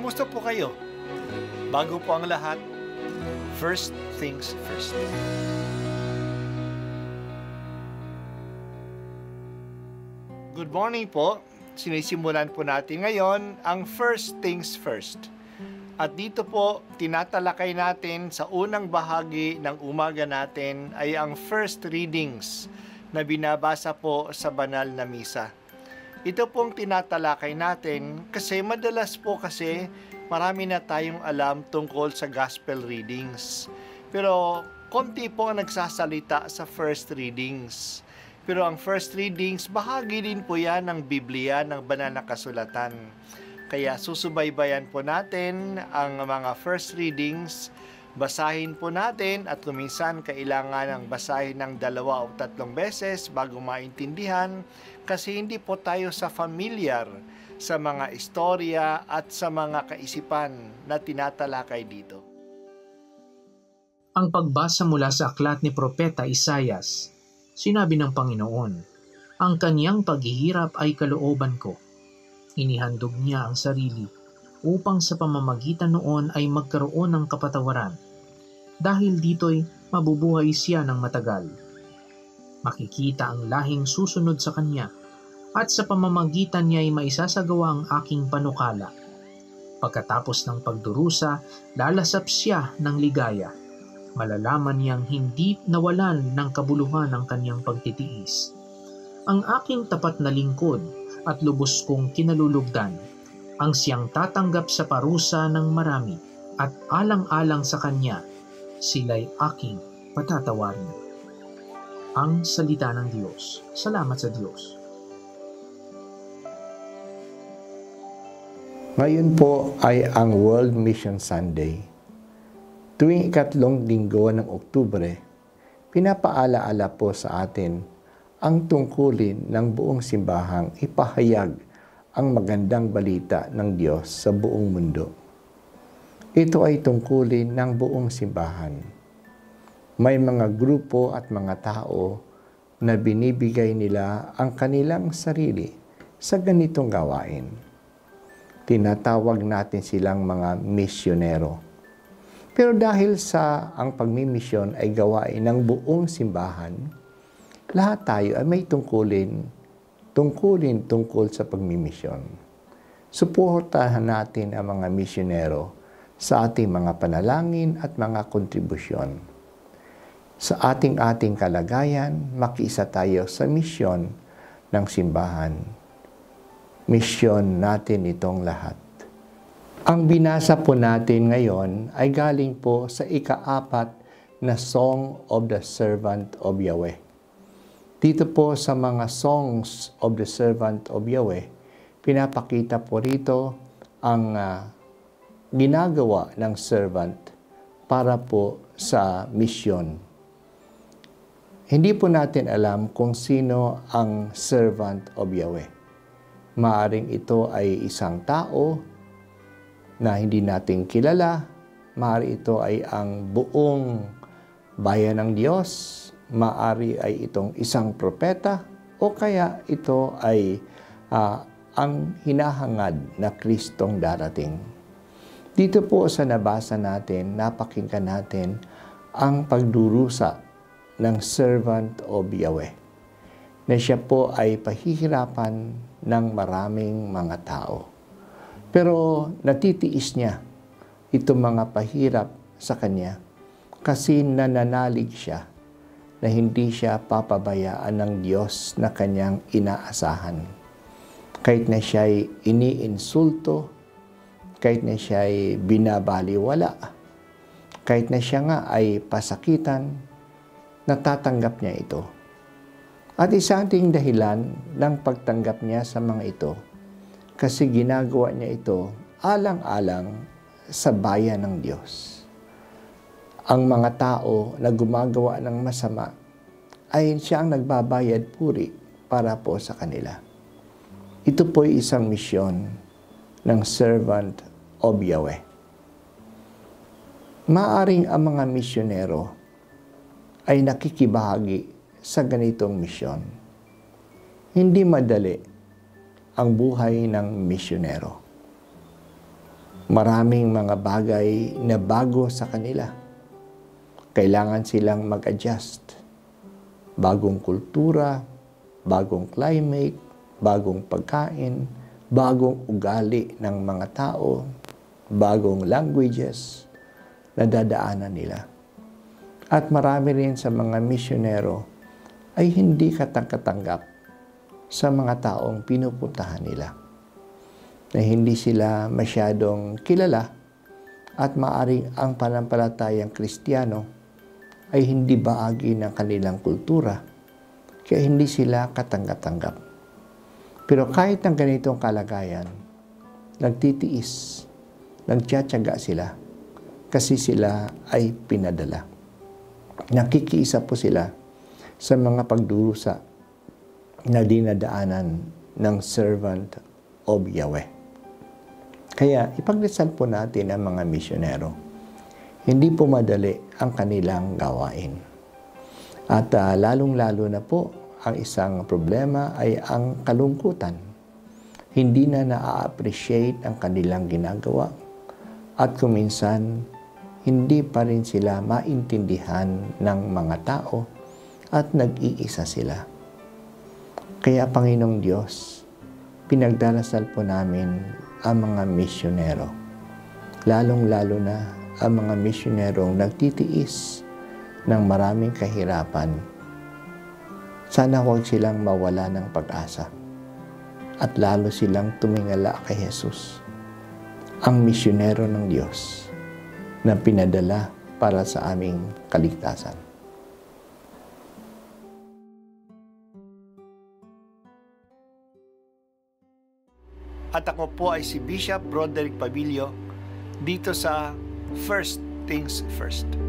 Kumusta po kayo? Bago po ang lahat, first things first. Good morning po. Sinisimulan po natin ngayon ang first things first. At dito po, tinatalakay natin sa unang bahagi ng umaga natin ay ang first readings na binabasa po sa banal na misa. Ito pong tinatalakay natin kasi madalas po kasi marami na tayong alam tungkol sa gospel readings. Pero konti po ang nagsasalita sa first readings. Pero ang first readings, bahagi din po yan ng Biblia, ng banal na kasulatan. Kaya susubaybayan po natin ang mga first readings, basahin po natin at kuminsan kailangan ng basahin ng 2 o 3 beses bago maintindihan kasi hindi po tayo familiar sa mga istorya at sa mga kaisipan na tinatalakay dito. Ang pagbasa mula sa aklat ni Propeta Isaias, sinabi ng Panginoon, ang kaniyang paghihirap ay kalooban ko. Inihandog niya ang sarili upang sa pamamagitan noon ay magkaroon ng kapatawaran. Dahil dito'y mabubuhay siya ng matagal. Makikita ang lahing susunod sa kanya at sa pamamagitan niya ay maisasagawa ang aking panukala. Pagkatapos ng pagdurusa, lalasap siya ng ligaya. Malalaman niyang hindi nawalan ng kabuluhan ang kanyang pagtitiis. Ang aking tapat na lingkod at lubos kong kinalulugdan, ang siyang tatanggap sa parusa ng marami at alang-alang sa kanya, sila'y aking patatawarin. Ang salita ng Diyos. Salamat sa Diyos. Ngayon po ay ang World Mission Sunday. Tuwing ikatlong linggo ng Oktubre, pinapaalaala po sa atin ang tungkulin ng buong simbahang ipahayag ang magandang balita ng Diyos sa buong mundo. Ito ay tungkulin ng buong simbahan. May mga grupo at mga tao na binibigay nila ang kanilang sarili sa ganitong gawain. Tinatawag natin silang mga misyonero. Pero dahil sa ang pagmimisyon ay gawain ng buong simbahan, lahat tayo ay may tungkulin tungkol sa pagmimisyon. Suportahan natin ang mga misyonero sa ating mga panalangin at mga kontribusyon. Sa ating kalagayan, makiisa tayo sa misyon ng simbahan. Misyon natin itong lahat. Ang binasa po natin ngayon ay galing po sa ika-4 na Song of the Servant of Yahweh. Dito po sa mga Songs of the Servant of Yahweh, pinapakita po rito ang ginagawa ng servant para po sa misyon. Hindi po natin alam kung sino ang servant of Yahweh. Maaring ito ay isang tao na hindi natin kilala, maaari ito ay ang buong bayan ng Diyos, maaari ay itong isang propeta, o kaya ito ay ang hinahangad na Kristong darating. Dito po sa nabasa natin, napakinggan natin ang pagdurusa ng servant of Yahweh, na siya po ay pahihirapan ng maraming mga tao. Pero natitiis niya itong mga pahirap sa kanya kasi nananalig siya na hindi siya papabayaan ng Diyos na kanyang inaasahan. Kahit na siya'y iniinsulto, kahit na siya'y binabaliwala, kahit na siya nga ay pasakitan, natatanggap niya ito. At isang ting dahilan ng pagtanggap niya sa mga ito, kasi ginagawa niya ito alang-alang sa bayan ng Diyos. Ang mga tao na gumagawa ng masama ay siya ang nagbabayad puri para po sa kanila. Ito po'y isang misyon ng servant of Yahweh. Maaring ang mga misyonero ay nakikibahagi sa ganitong misyon. Hindi madali ang buhay ng misyonero. Maraming mga bagay na bago sa kanila. Kailangan silang mag-adjust. Bagong kultura, bagong climate, bagong pagkain, bagong ugali ng mga tao, bagong languages na dadaanan nila. At marami rin sa mga misyonero ay hindi katanggap sa mga taong pinupuntahan nila, na hindi sila masyadong kilala at maaring ang panampalatayang Kristiyano ay hindi bahagi ng kanilang kultura, kaya hindi sila katanggap-tanggap. Pero kahit ng ganitong kalagayan, nagtitiis, nagtsatsaga sila kasi sila ay pinadala. Nakikiisa po sila sa mga pagdurusa na dinadaanan ng servant of Yahweh. Kaya ipagdasal po natin ang mga misyonero. Hindi po madali ang kanilang gawain. At lalong-lalo na po, ang isang problema ay ang kalungkutan. Hindi na na-appreciate ang kanilang ginagawa. At kuminsan, hindi pa rin sila maintindihan ng mga tao at nag-iisa sila. Kaya Panginoong Diyos, pinagdarasal po namin ang mga misyonero. Lalong-lalo na ang mga misyonerong nagtitiis ng maraming kahirapan. Sana huwag silang mawala ng pag-asa at lalo silang tumingala kay Jesus, ang misyonero ng Diyos na pinadala para sa aming kaligtasan. At ako po ay si Bishop Broderick Pabilio dito sa First Things First.